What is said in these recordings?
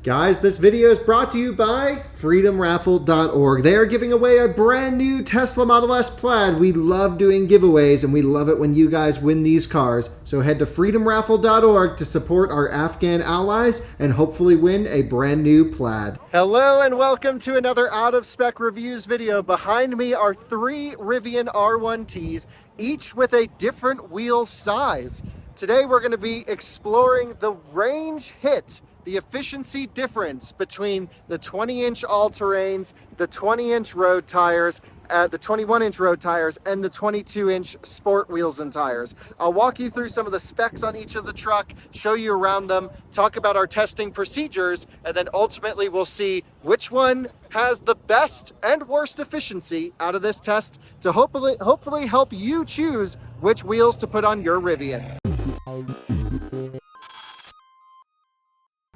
Guys, this video is brought to you by freedomraffle.org. They are giving away a brand new Tesla Model S Plaid. We love doing giveaways and we love it when you guys win these cars. So head to freedomraffle.org to support our Afghan allies and hopefully win a brand new Plaid. Hello and welcome to another Out of Spec Reviews video. Behind me are 3 Rivian R1Ts, each with a different wheel size. Today we're going to be exploring the range hit, the efficiency difference between the 20-inch all-terrains, the 20-inch road tires, the 21-inch road tires, and the 22-inch sport wheels and tires. I'll walk you through some of the specs on each of the truck, show you around them, talk about our testing procedures, and then ultimately we'll see which one has the best and worst efficiency out of this test to hopefully help you choose which wheels to put on your Rivian.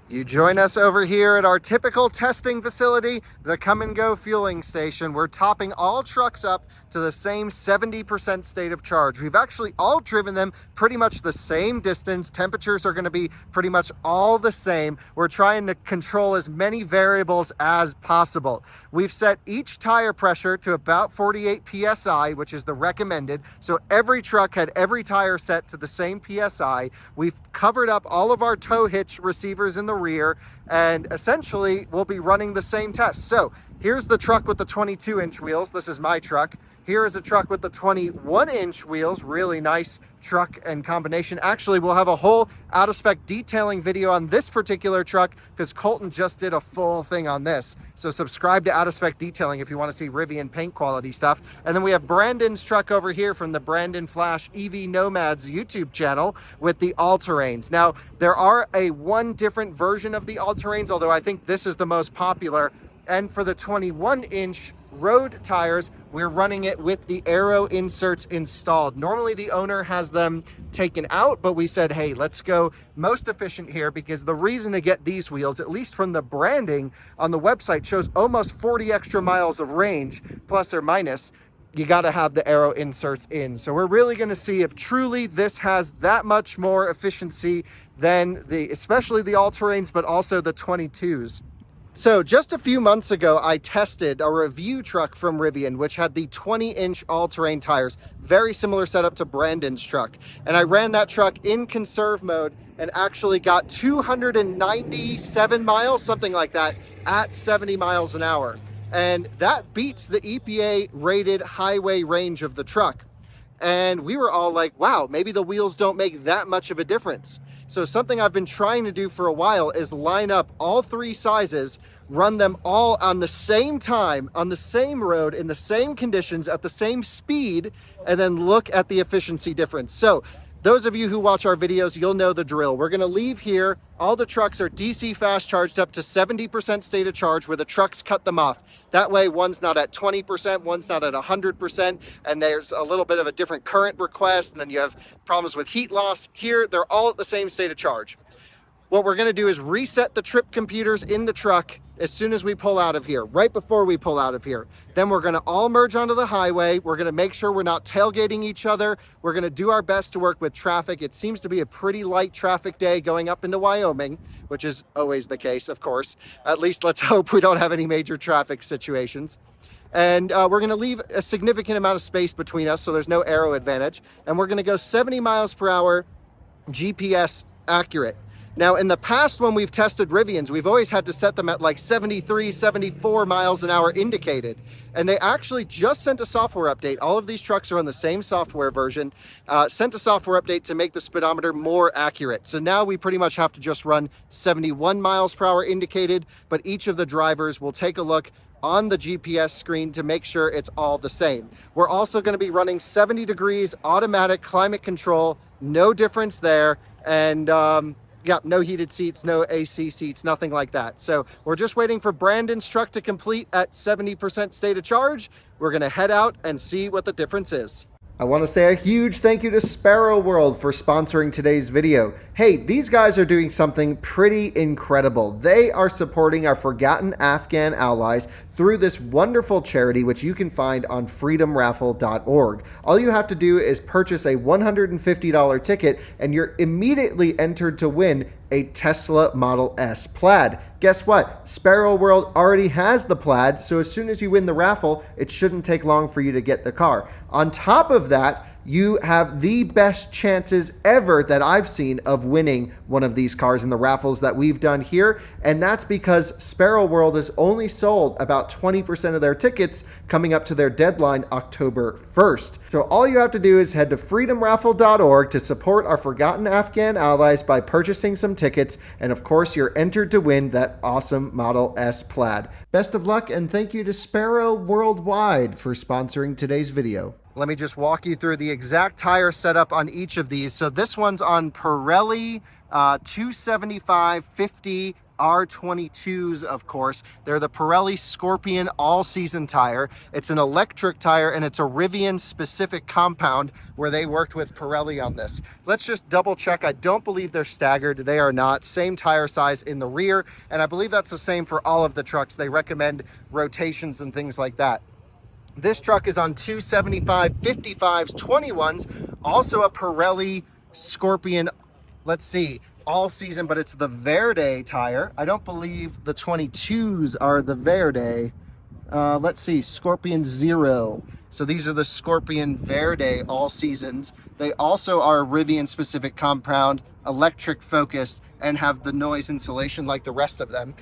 You join us over here at our typical testing facility, the Come and Go fueling station. We're topping all trucks up to the same 70% state of charge. We've actually all driven them pretty much the same distance. Temperatures are going to be pretty much all the same. We're trying to control as many variables as possible. We've set each tire pressure to about 48 PSI, which is the recommended. So every truck had every tire set to the same PSI. We've covered up all of our tow hitch receivers in the rear, and essentially we'll be running the same test. So here's the truck with the 22-inch wheels. This is my truck. Here is a truck with the 21-inch wheels. Really nice truck and combination. Actually, we'll have a whole out of spec detailing video on this particular truck because Colton just did a full thing on this. So subscribe to out of spec detailing if you want to see Rivian paint quality stuff. And then we have Branden's truck over here from the Branden Flash EV Nomads YouTube channel with the all-terrains. Now, there are one different version of the all-terrains, although I think this is the most popular. And for the 21-inch road tires, we're running it with the aero inserts installed. Normally the owner has them taken out, but we said, hey, let's go most efficient here because the reason to get these wheels, at least from the branding on the website, shows almost 40 extra miles of range, plus or minus. You got to have the aero inserts in. So we're really going to see if truly this has that much more efficiency than especially the all-terrains, but also the 22s. So just a few months ago, I tested a review truck from Rivian, which had the 20-inch all-terrain tires, very similar setup to Branden's truck. And I ran that truck in conserve mode and actually got 297 miles, something like that, at 70 miles an hour. And that beats the EPA rated highway range of the truck. And we were all like, wow, maybe the wheels don't make that much of a difference. So something I've been trying to do for a while is line up all 3 sizes, run them all on the same time, on the same road, in the same conditions, at the same speed, and then look at the efficiency difference. So those of you who watch our videos, you'll know the drill. We're gonna leave here. All the trucks are DC fast charged up to 70% state of charge where the trucks cut them off. That way one's not at 20%, one's not at 100%, and there's a little bit of a different current request, and then you have problems with heat loss. Here, they're all at the same state of charge. What we're gonna do is reset the trip computers in the truck as soon as we pull out of here, right before we pull out of here. Then we're gonna all merge onto the highway. We're gonna make sure we're not tailgating each other. We're gonna do our best to work with traffic. It seems to be a pretty light traffic day going up into Wyoming, which is always the case, of course. At least let's hope we don't have any major traffic situations. And we're gonna leave a significant amount of space between us so there's no aero advantage. And we're gonna go 70 miles per hour GPS accurate. Now, in the past, when we've tested Rivians, we've always had to set them at like 73, 74 miles an hour indicated. And they actually just sent a software update. All of these trucks are on the same software version, sent a software update to make the speedometer more accurate. So now we pretty much have to just run 71 miles per hour indicated, but each of the drivers will take a look on the GPS screen to make sure it's all the same. We're also going to be running 70 degrees automatic climate control, no difference there. And yeah, no heated seats, no AC seats, nothing like that. So we're just waiting for Branden's truck to complete at 70% state of charge. We're gonna head out and see what the difference is. I want to say a huge thank you to Sparrow World for sponsoring today's video. Hey, these guys are doing something pretty incredible. They are supporting our forgotten Afghan allies through this wonderful charity, which you can find on freedomraffle.org. All you have to do is purchase a $150 ticket and you're immediately entered to win a Tesla Model S Plaid. Guess what? Sparrow World already has the Plaid, so as soon as you win the raffle, it shouldn't take long for you to get the car. On top of that, you have the best chances ever that I've seen of winning one of these cars in the raffles that we've done here. And that's because Sparrow World has only sold about 20% of their tickets coming up to their deadline October 1st. So all you have to do is head to freedomraffle.org to support our forgotten Afghan allies by purchasing some tickets. And of course, you're entered to win that awesome Model S Plaid. Best of luck, and thank you to Sparrow Worldwide for sponsoring today's video. Let me just walk you through the exact tire setup on each of these. So this one's on Pirelli 275/50 R22s, of course. They're the Pirelli Scorpion all-season tire. It's an electric tire, and it's a Rivian specific compound where they worked with Pirelli on this. Let's just double check. I don't believe they're staggered. They are not. Same tire size in the rear, and I believe that's the same for all of the trucks. They recommend rotations and things like that. This truck is on 275/55s 21s, also a Pirelli Scorpion, let's see, all season, but it's the Verde tire. I don't believe the 22s are the Verde. Let's see, Scorpion Zero. So these are the Scorpion Verde all seasons. They also are a Rivian specific compound, electric focused, and have the noise insulation like the rest of them.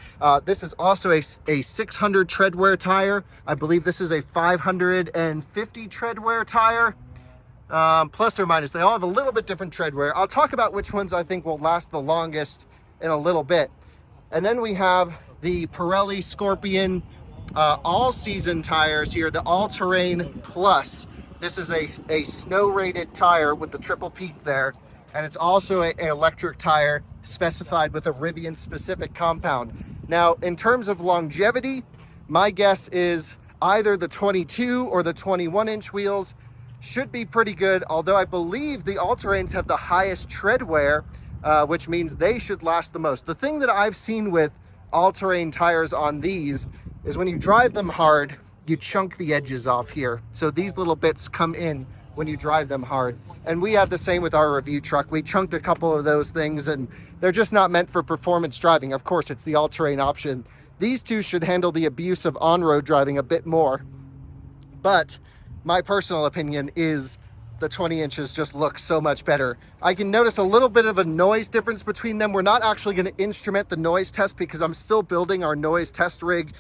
This is also a 600 tread wear tire. I believe this is a 550 tread wear tire, plus or minus. They all have a little bit different tread wear. I'll talk about which ones I think will last the longest in a little bit. And then we have the Pirelli Scorpion all season tires here, the All Terrain Plus. This is a snow rated tire with the triple peak there. And it's also an electric tire specified with a Rivian specific compound. Now, in terms of longevity, my guess is either the 22 or the 21-inch wheels should be pretty good, although I believe the all-terrains have the highest tread wear, which means they should last the most. The thing that I've seen with all-terrain tires on these is when you drive them hard, you chunk the edges off here. So these little bits come in when you drive them hard. And we had the same with our review truck. We chunked a couple of those things, and they're just not meant for performance driving. Of course, it's the all-terrain option. These two should handle the abuse of on-road driving a bit more. But my personal opinion is the 20 inches just look so much better. I can notice a little bit of a noise difference between them. We're not actually going to instrument the noise test because I'm still building our noise test rig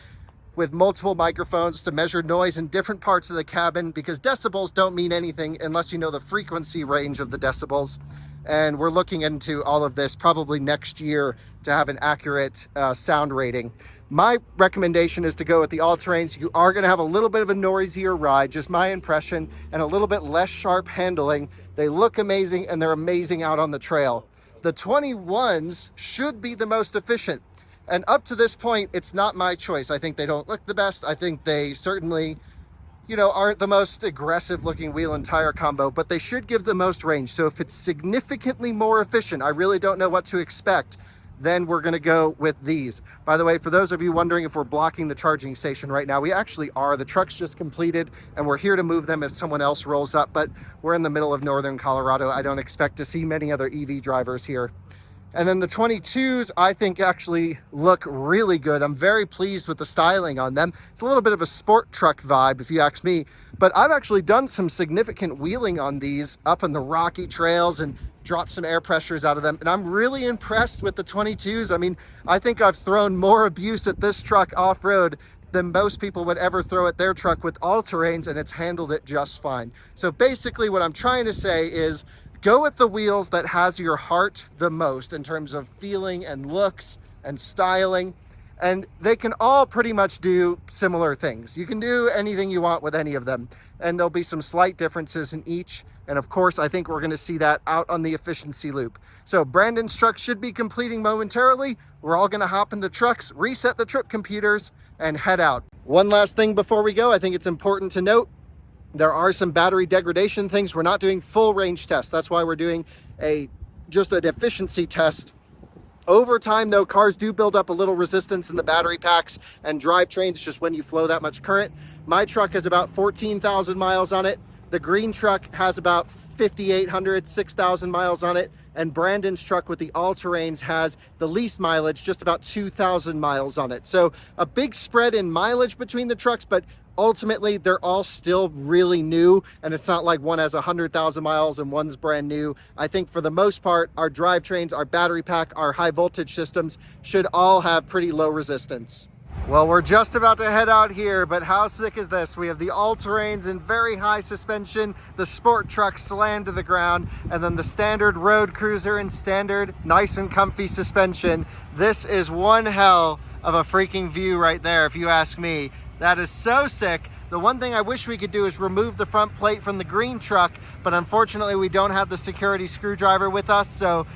with multiple microphones to measure noise in different parts of the cabin, because decibels don't mean anything unless you know the frequency range of the decibels. And we're looking into all of this probably next year to have an accurate sound rating. My recommendation is to go with the all-terrains. You are going to have a little bit of a noisier ride, just my impression, and a little bit less sharp handling. They look amazing, and they're amazing out on the trail. The 21s should be the most efficient. And up to this point, it's not my choice. I think they don't look the best. I think they certainly, aren't the most aggressive looking wheel and tire combo, but they should give the most range. So if it's significantly more efficient, I really don't know what to expect, then we're going to go with these. By the way, for those of you wondering if we're blocking the charging station right now, we actually are. The truck's just completed, and we're here to move them if someone else rolls up, but we're in the middle of northern Colorado. I don't expect to see many other EV drivers here. And then the 22s, I think, actually look really good. I'm very pleased with the styling on them. It's a little bit of a sport truck vibe, if you ask me. But I've actually done some significant wheeling on these up on the rocky trails and dropped some air pressures out of them. And I'm really impressed with the 22s. I mean, I think I've thrown more abuse at this truck off-road than most people would ever throw at their truck with all-terrains, and it's handled it just fine. So basically what I'm trying to say is, go with the wheels that has your heart the most in terms of feeling and looks and styling. And they can all pretty much do similar things. You can do anything you want with any of them. And there'll be some slight differences in each. And of course, I think we're going to see that out on the efficiency loop. So Branden's truck should be completing momentarily. We're all going to hop in the trucks, reset the trip computers, and head out. One last thing before we go, I think it's important to note, there are some battery degradation things. We're not doing full range tests. That's why we're doing just an efficiency test. Over time, though, cars do build up a little resistance in the battery packs and drivetrains just when you flow that much current. My truck has about 14,000 miles on it. The green truck has about 5,800, 6,000 miles on it. and Branden's truck with the all-terrains has the least mileage, just about 2,000 miles on it. So a big spread in mileage between the trucks, but ultimately they're all still really new, and it's not like one has 100,000 miles and one's brand new. I think for the most part, our drivetrains, our battery pack, our high voltage systems should all have pretty low resistance. Well, we're just about to head out here, but how sick is this? We have the all-terrains in very high suspension, the sport truck slammed to the ground, and then the standard road cruiser in standard, nice and comfy suspension. This is one hell of a freaking view right there, if you ask me. That is so sick. The one thing I wish we could do is remove the front plate from the green truck, but unfortunately we don't have the security screwdriver with us, so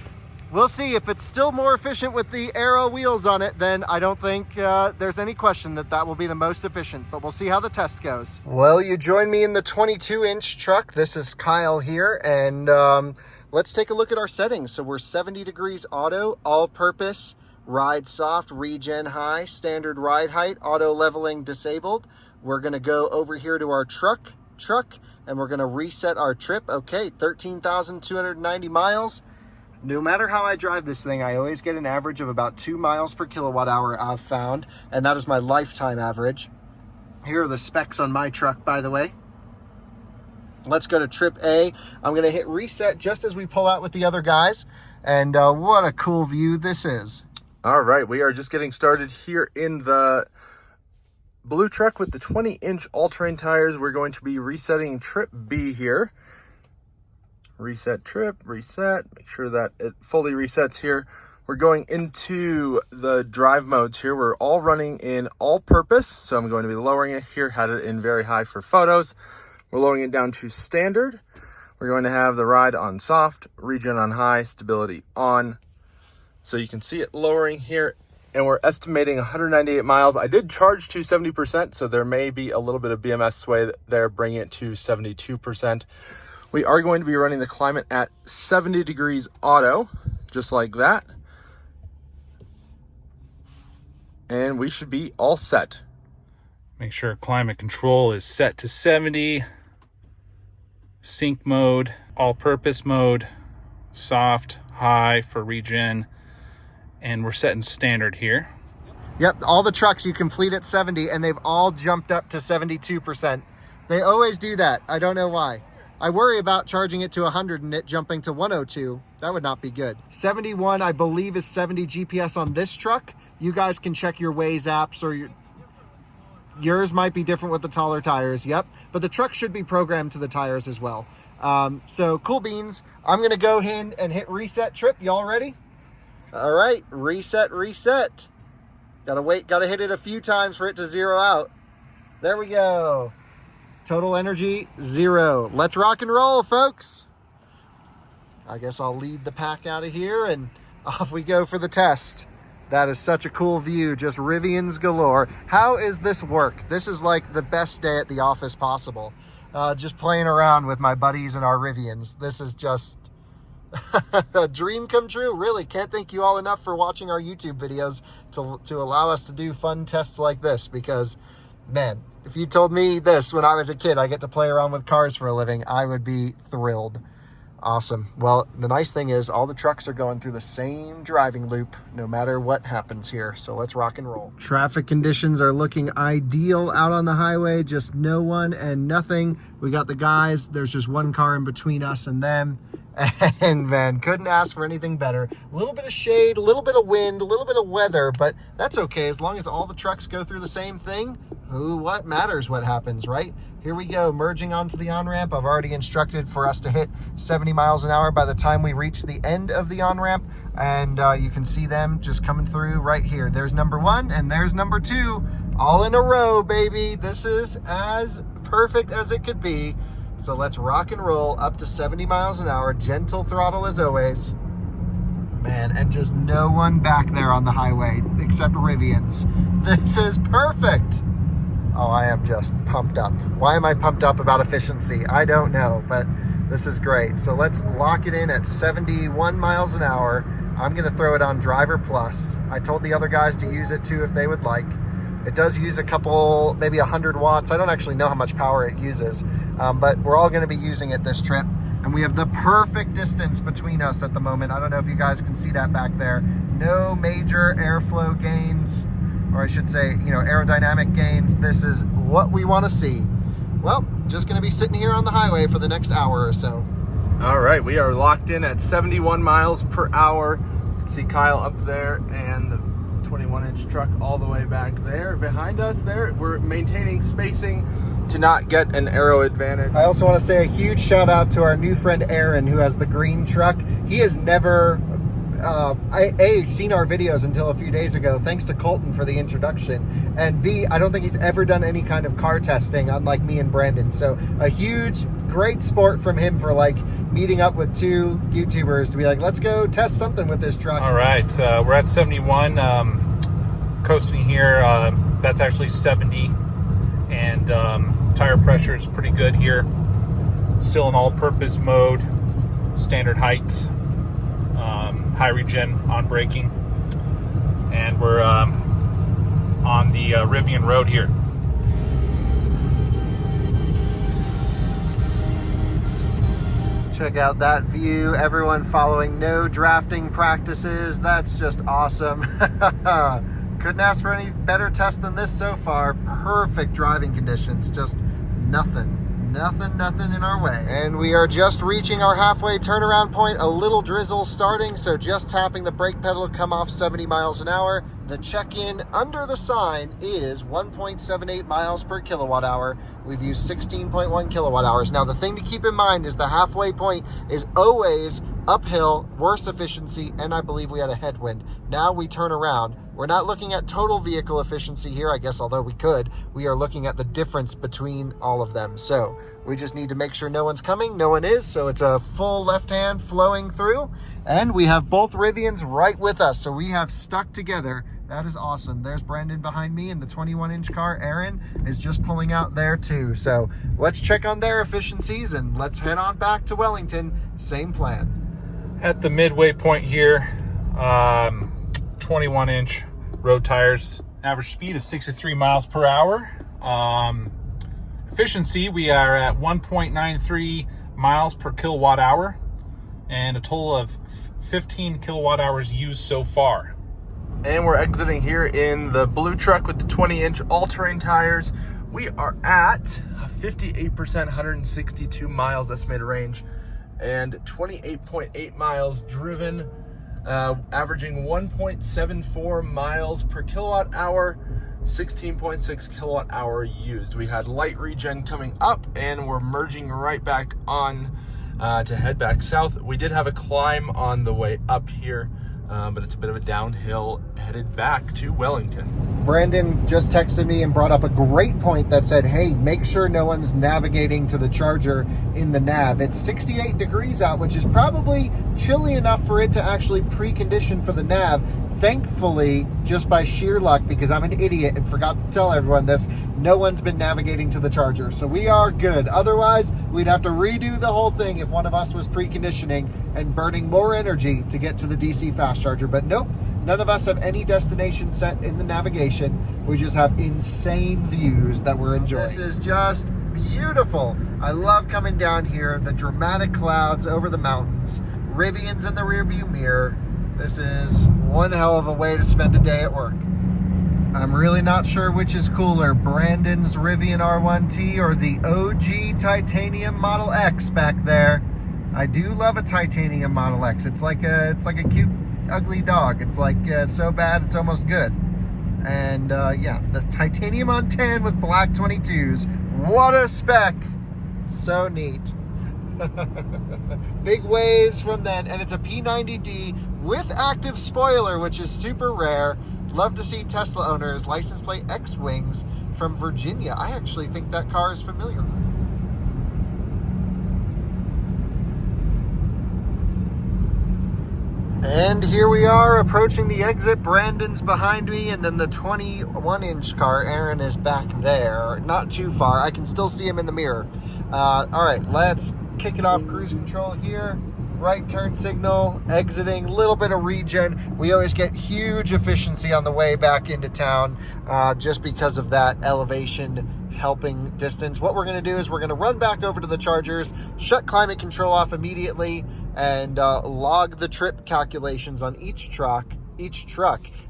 we'll see. If it's still more efficient with the Aero wheels on it, then I don't think there's any question that that will be the most efficient, but we'll see how the test goes. Well, you join me in the 22-inch truck. This is Kyle here, and let's take a look at our settings. So we're 70 degrees auto, all-purpose, ride soft, regen high, standard ride height, auto leveling disabled. We're gonna go over here to our truck, and we're gonna reset our trip. Okay, 13,290 miles. No matter how I drive this thing, I always get an average of about 2 miles per kilowatt hour I've found, and that is my lifetime average. Here are the specs on my truck, by the way. Let's go to trip A. I'm gonna hit reset just as we pull out with the other guys, and what a cool view this is. All right, we are just getting started here in the blue truck with the 20-inch all-terrain tires. We're going to be resetting trip B here. Reset trip, reset, make sure that it fully resets here. We're going into the drive modes here. We're all running in all-purpose, so I'm going to be lowering it here, had it in very high for photos. We're lowering it down to standard. We're going to have the ride on soft, regen on high, stability on. So you can see it lowering here, and we're estimating 198 miles. I did charge to 70%, so there may be a little bit of BMS sway there, bringing it to 72%. We are going to be running the climate at 70 degrees auto, just like that. And we should be all set. Make sure climate control is set to 70. Sync mode, all-purpose mode, soft, high for regen. And we're setting standard here. Yep, all the trucks you complete at 70, and they've all jumped up to 72%. They always do that. I don't know why. I worry about charging it to 100 and it jumping to 102. That would not be good. 71, I believe, is 70 GPS on this truck. You guys can check your Waze apps, or yours might be different with the taller tires. Yep, but the truck should be programmed to the tires as well. So cool beans. I'm gonna go ahead and hit reset trip. Y'all ready? All right, reset. Gotta hit it a few times for it to zero out. There we go. Total energy, 0. Let's rock and roll, folks. I guess I'll lead the pack out of here, and off we go for the test. That is such a cool view, just Rivians galore. How is this work? This is like the best day at the office possible. Just playing around with my buddies and our Rivians. This is just a dream come true, really. Can't thank you all enough for watching our YouTube videos to allow us to do fun tests like this, because, man, if you told me this when I was a kid, I get to play around with cars for a living, I would be thrilled. Awesome. Well, the nice thing is all the trucks are going through the same driving loop no matter what happens here. So let's rock and roll. Traffic conditions are looking ideal out on the highway. Just no one and nothing. We got the guys. There's just one car in between us and them. And man, couldn't ask for anything better. A little bit of shade, a little bit of wind, a little bit of weather, but that's okay as long as all the trucks go through the same thing. What matters what happens, right? Here we go, merging onto the on-ramp. I've already instructed for us to hit 70 miles an hour by the time we reach the end of the on-ramp, and you can see them just coming through right here. There's number 1 and there's number 2, all in a row, baby. This is as perfect as it could be. So let's rock and roll up to 70 miles an hour, gentle throttle as always. Man, and just no one back there on the highway except Rivians. This is perfect. Oh, I am just pumped up. Why am I pumped up about efficiency? I don't know, but this is great. So let's lock it in at 71 miles an hour. I'm gonna throw it on Driver Plus. I told the other guys to use it too if they would like. It does use a couple, maybe 100 watts. I don't actually know how much power it uses, but we're all gonna be using it this trip. And we have the perfect distance between us at the moment. I don't know if you guys can see that back there. No major airflow gains, or I should say, you know, aerodynamic gains. This is what we want to see. Well, just going to be sitting here on the highway for the next hour or so. All right, we are locked in at 71 miles per hour. You can see Kyle up there and the 21-inch truck all the way back there behind us there. We're maintaining spacing to not get an aero advantage. I also want to say a huge shout out to our new friend Aaron, who has the green truck. He has never seen our videos until a few days ago, thanks to Colton for the introduction, and B, I don't think he's ever done any kind of car testing, unlike me and Branden. So a huge, great sport from him for like meeting up with two YouTubers to be like, let's go test something with this truck. All right, we're at 71, coasting here. That's actually 70, and tire pressure is pretty good here. Still in all-purpose mode, standard heights, high regen on braking, and we're on the Rivian road here. Check out that view. Everyone following no drafting practices. That's just awesome. Couldn't ask for any better test than this so far. Perfect driving conditions. Just nothing in our way. And we are just reaching our halfway turnaround point. A little drizzle starting, so just tapping the brake pedal to come off 70 miles an hour. The check-in under the sign is 1.78 miles per kilowatt hour. We've used 16.1 kilowatt hours. Now, the thing to keep in mind is the halfway point is always uphill, worse efficiency, and I believe we had a headwind. Now we turn around. We're not looking at total vehicle efficiency here, I guess, although we could. We are looking at the difference between all of them. So we just need to make sure no one's coming. No one is, so it's a full left hand flowing through. And we have both Rivians right with us, so we have stuck together. That is awesome. There's Branden behind me in the 21-inch car. Aaron is just pulling out there too. So let's check on their efficiencies and let's head on back to Wellington. Same plan. At the midway point here, 21-inch road tires, average speed of 63 miles per hour. Efficiency, we are at 1.93 miles per kilowatt hour, and a total of 15 kilowatt hours used so far. And we're exiting here in the blue truck with the 20-inch all-terrain tires. We are at 58%, 162 miles estimated range, and 28.8 miles driven, averaging 1.74 miles per kilowatt hour, 16.6 kilowatt hour used. We had light regen coming up, and we're merging right back on to head back south. We did have a climb on the way up here, but it's a bit of a downhill headed back to Wellington. Branden just texted me and brought up a great point that said, hey, make sure no one's navigating to the charger in the nav. It's 68 degrees out, which is probably chilly enough for it to actually precondition for the nav. Thankfully, just by sheer luck, because I'm an idiot and forgot to tell everyone this, no one's been navigating to the charger. So we are good. Otherwise, we'd have to redo the whole thing if one of us was preconditioning and burning more energy to get to the DC fast charger. But nope, none of us have any destination set in the navigation. We just have insane views that we're enjoying. This is just beautiful. I love coming down here, the dramatic clouds over the mountains, Rivians in the rearview mirror. This is one hell of a way to spend a day at work. I'm really not sure which is cooler, Branden's Rivian R1T or the OG titanium Model X back there. I do love a titanium Model X. It's like a cute, ugly dog. It's like so bad it's almost good. And yeah, the titanium on tan with black 22s. What a spec! So neat. Big waves from then, and it's a P90D with active spoiler, which is super rare. Love to see Tesla owners license plate X-Wings from Virginia. I actually think that car is familiar. And here we are approaching the exit. Branden's behind me, and then the 21-inch car, Aaron, is back there. Not too far. I can still see him in the mirror. All right, let's kick it off. Cruise control here. Right turn signal, exiting, little bit of regen. We always get huge efficiency on the way back into town just because of that elevation helping distance. What we're going to do is we're going to run back over to the chargers, shut climate control off immediately, and log the trip calculations on each truck,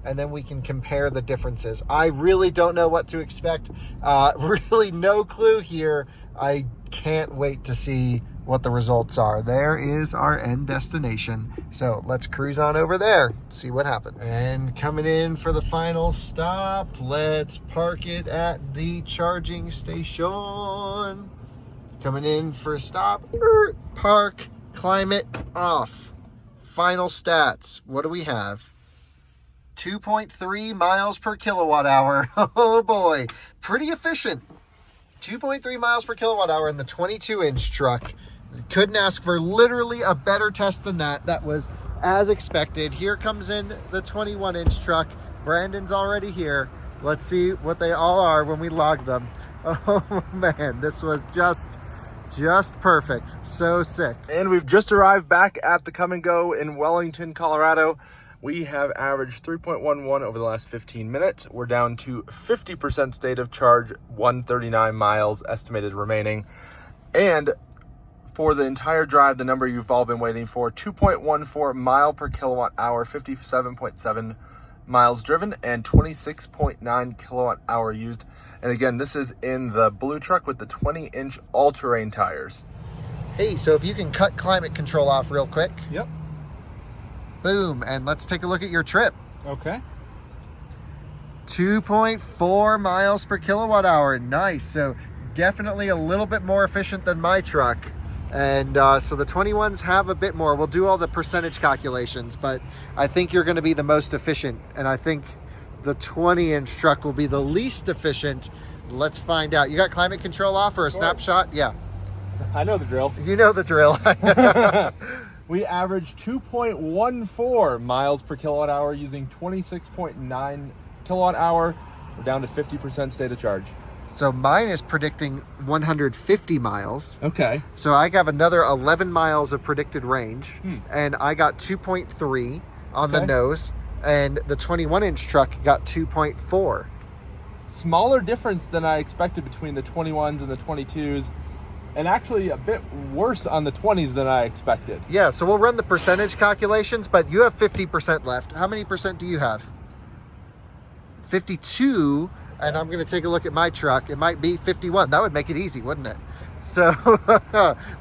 and then we can compare the differences. I really don't know what to expect. Really no clue here. I can't wait to see what the results are. There is our end destination. So let's cruise on over there, see what happens. And coming in for the final stop, let's park it at the charging station. Coming in for a stop, park, climate off. Final stats, what do we have? 2.3 miles per kilowatt hour. Oh boy, pretty efficient. 2.3 miles per kilowatt hour in the 22-inch truck. Couldn't ask for literally a better test than that. That was as expected. Here comes in the 21-inch truck. Branden's already here. Let's see what they all are when we log them. Oh man, this was just perfect. So sick. And we've just arrived back at the Come and Go in Wellington, Colorado. We have averaged 3.11 over the last 15 minutes. We're down to 50% state of charge, 139 miles estimated remaining. And for the entire drive, the number you've all been waiting for, 2.14 mile per kilowatt hour, 57.7 miles driven, and 26.9 kilowatt hour used. And again, this is in the blue truck with the 20-inch all-terrain tires. Hey, so if you can cut climate control off real quick. Yep. Boom, and let's take a look at your trip. Okay. 2.4 miles per kilowatt hour. Nice. So definitely a little bit more efficient than my truck. And so the 21s have a bit more. We'll do all the percentage calculations, but I think you're going to be the most efficient. And I think the 20-inch truck will be the least efficient. Let's find out. You got climate control off or a snapshot? Yeah. I know the drill. You know the drill. We averaged 2.14 miles per kilowatt hour using 26.9 kilowatt hour. We're down to 50% state of charge. So mine is predicting 150 miles. Okay. So I have another 11 miles of predicted range, and I got 2.3 on the nose, and the 21-inch truck got 2.4. Smaller difference than I expected between the 21s and the 22s, and actually a bit worse on the 20s than I expected. Yeah, so we'll run the percentage calculations, but you have 50% left. How many percent do you have? 52. And I'm going to take a look at my truck. It might be 51. That would make it easy, wouldn't it? So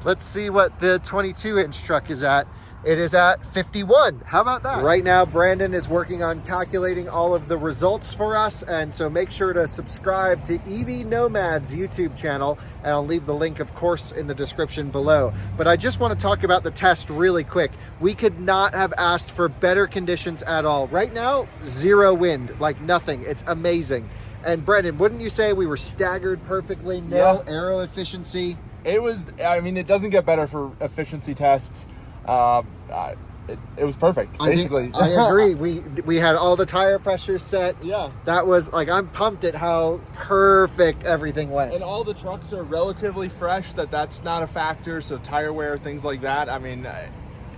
let's see what the 22-inch truck is at. It is at 51. How about that? Right now, Branden is working on calculating all of the results for us. And so make sure to subscribe to EV Nomad's YouTube channel. And I'll leave the link, of course, in the description below. But I just want to talk about the test really quick. We could not have asked for better conditions at all. Right now, zero wind, like nothing. It's amazing. And Branden, wouldn't you say we were staggered perfectly? No aero efficiency? It was, I mean, it doesn't get better for efficiency tests. It was perfect, basically. I agree. We had all the tire pressure set. Yeah. That was, like, I'm pumped at how perfect everything went. And all the trucks are relatively fresh, that's not a factor. So tire wear, things like that. I mean, it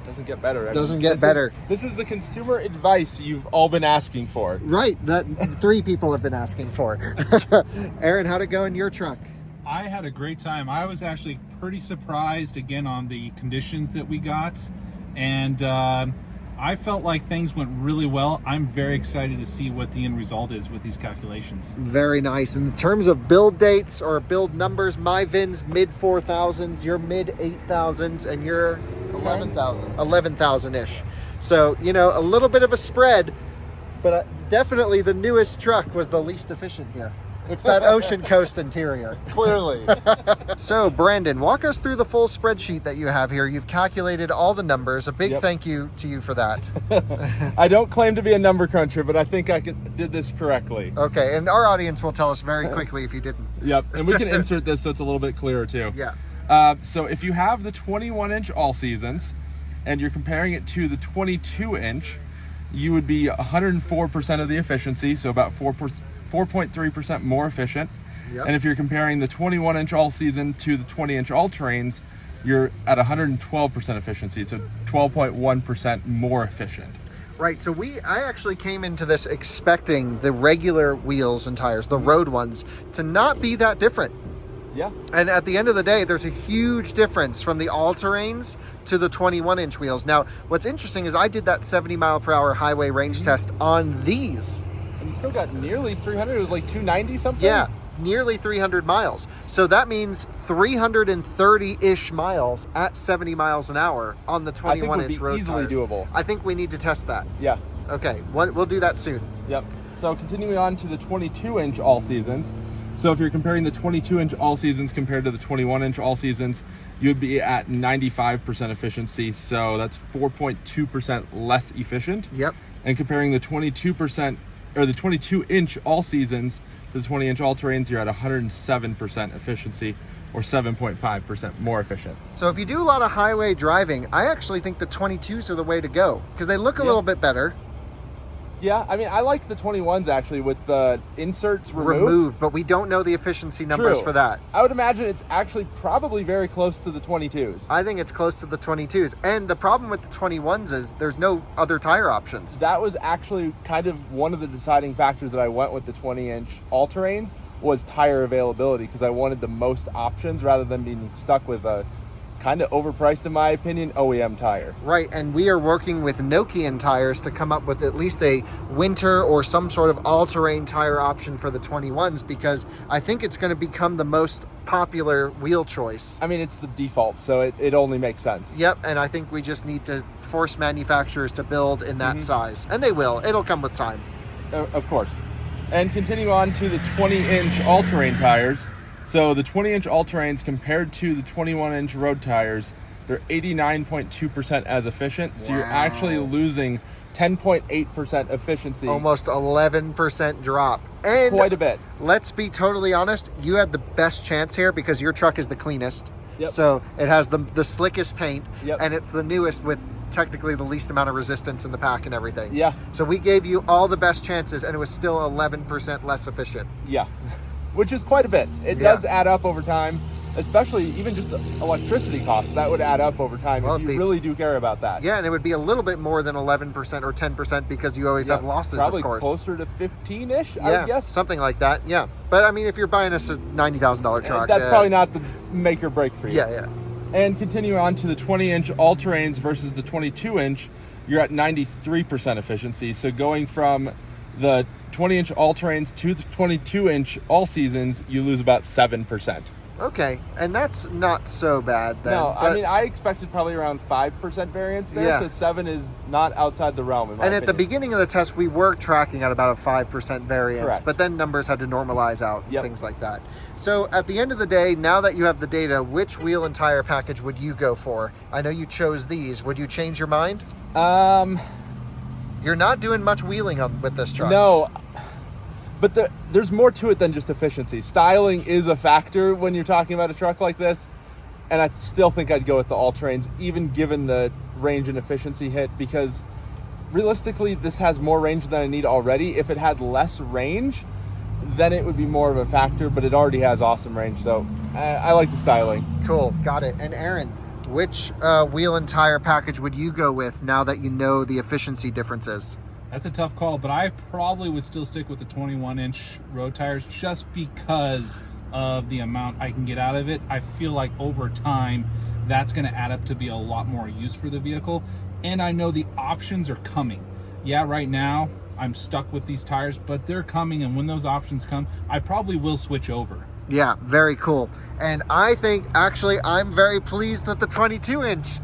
doesn't get better. Doesn't get better. This is the consumer advice you've all been asking for. Right. That 3 people have been asking for. Aaron, how'd it go in your truck? I had a great time. I was actually pretty surprised again on the conditions that we got, and I felt like things went really well. I'm very excited to see what the end result is with these calculations. Very nice. In terms of build dates or build numbers, my VIN's mid 4,000s, your mid 8,000s, and your 11,000. 11,000-ish. So, you know, a little bit of a spread, but definitely the newest truck was the least efficient here. It's that Ocean Coast interior. Clearly. So, Branden, walk us through the full spreadsheet that you have here. You've calculated all the numbers. A big thank you to you for that. I don't claim to be a number cruncher, but I think I did this correctly. Okay, and our audience will tell us very quickly if you didn't. Yep, and we can insert this so it's a little bit clearer too. Yeah. So if you have the 21-inch all seasons and you're comparing it to the 22-inch, you would be 104% of the efficiency, so about 4.3% more efficient. Yep. And if you're comparing the 21-inch all season to the 20-inch all terrains, you're at 112% efficiency, so 12.1% more efficient. Right, so I actually came into this expecting the regular wheels and tires, the road ones, to not be that different. Yeah. And at the end of the day, there's a huge difference from the all-terrains to the 21-inch wheels. Now, what's interesting is I did that 70-mile-per-hour highway range test on these. And you still got nearly 300. It was like 290 something? Yeah, nearly 300 miles. So that means 330-ish miles at 70 miles an hour on the 21-inch road easily tires. doable. I think we need to test that. Yeah. Okay, we'll do that soon. Yep. So continuing on to the 22-inch all seasons. So if you're comparing the 22-inch all seasons compared to the 21-inch all seasons, you'd be at 95% efficiency. So that's 4.2% less efficient. Yep. And comparing the 22% or the 22-inch all seasons to the 20-inch all terrains, you're at 107% efficiency, or 7.5% more efficient. So if you do a lot of highway driving, I actually think the 22s are the way to go because they look a little bit better. Yeah, I mean, I like the 21s actually with the inserts removed. But we don't know the efficiency numbers for that. I would imagine it's actually probably very close to the 22s. I think it's close to the 22s. And the problem with the 21s is there's no other tire options. That was actually kind of one of the deciding factors that I went with the 20-inch all-terrains was tire availability, because I wanted the most options rather than being stuck with a kind of overpriced, in my opinion, OEM tire. Right, and we are working with Nokian tires to come up with at least a winter or some sort of all-terrain tire option for the 21s, because I think it's going to become the most popular wheel choice. I mean, it's the default, so it only makes sense. Yep, and I think we just need to force manufacturers to build in that size. And they will. It'll come with time. Of course. And continue on to the 20-inch all-terrain tires. So the 20-inch all-terrains compared to the 21-inch road tires, they're 89.2% as efficient. So you're actually losing 10.8% efficiency. Almost 11% drop. And quite a bit. Let's be totally honest, you had the best chance here because your truck is the cleanest. Yep. So it has the slickest paint, Yep. and it's the newest with technically the least amount of resistance in the pack and everything. Yeah. So we gave you all the best chances, and it was still 11% less efficient. Yeah. Which is quite a bit. It does add up over time, especially even just the electricity costs. That would add up over time if you really do care about that. Yeah, and it would be a little bit more than 11% or 10% because you always have losses, probably of course. Closer to 15-ish, I would guess. Something like that, yeah. But I mean, if you're buying us a $90,000 truck... That's probably not the make or break for you. Yeah. And continue on to the 20-inch all-terrains versus the 22-inch, you're at 93% efficiency. So going from the 20-inch all-terrains to the 22-inch all-seasons, you lose about 7%. Okay, and that's not so bad then. No, I mean, I expected probably around 5% variance there, so 7 is not outside the realm, in my opinion. At the beginning of the test, we were tracking at about a 5% variance, Correct. But then numbers had to normalize out, things like that. So at the end of the day, now that you have the data, which wheel and tire package would you go for? I know you chose these. Would you change your mind? You're not doing much wheeling with this truck. No. But there's more to it than just efficiency. Styling is a factor when you're talking about a truck like this, and I still think I'd go with the all-terrains, even given the range and efficiency hit, because realistically, this has more range than I need already. If it had less range, then it would be more of a factor, but it already has awesome range, so I like the styling. Cool, got it. And Aaron, which wheel and tire package would you go with now that you know the efficiency differences? That's a tough call, but I probably would still stick with the 21-inch road tires just because of the amount I can get out of it. I feel like over time, that's going to add up to be a lot more use for the vehicle, and I know the options are coming. Yeah, right now, I'm stuck with these tires, but they're coming, and when those options come, I probably will switch over. Yeah, very cool. And I think, actually, I'm very pleased with the 22-inch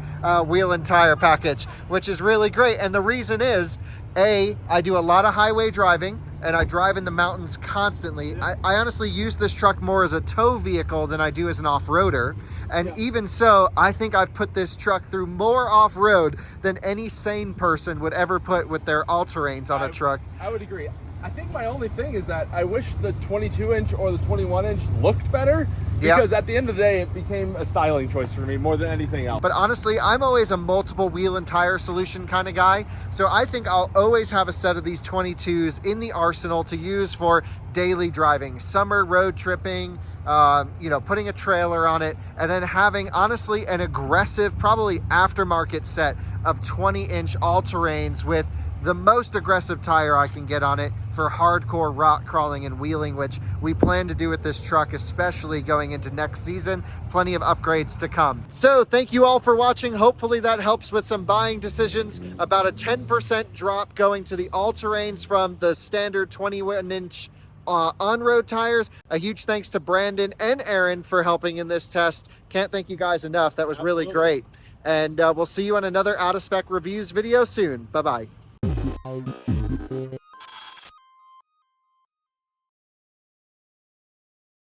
wheel and tire package, which is really great. And the reason is, I do a lot of highway driving, and I drive in the mountains constantly. I honestly use this truck more as a tow vehicle than I do as an off-roader. And even so, I think I've put this truck through more off-road than any sane person would ever put with their all-terrains on a truck. I would agree. I think my only thing is that I wish the 22-inch or the 21-inch looked better, because at the end of the day, it became a styling choice for me more than anything else. But honestly, I'm always a multiple wheel and tire solution kind of guy. So I think I'll always have a set of these 22s in the arsenal to use for daily driving, summer road tripping, putting a trailer on it, and then having, honestly, an aggressive, probably aftermarket set of 20-inch all-terrains with the most aggressive tire I can get on it for hardcore rock crawling and wheeling, which we plan to do with this truck, especially going into next season. Plenty of upgrades to come. So thank you all for watching. Hopefully that helps with some buying decisions. About a 10% drop going to the all-terrains from the standard 21-inch on-road tires. A huge thanks to Branden and Aaron for helping in this test. Can't thank you guys enough. That was really great. And we'll see you on another out of spec reviews video soon. Bye-bye.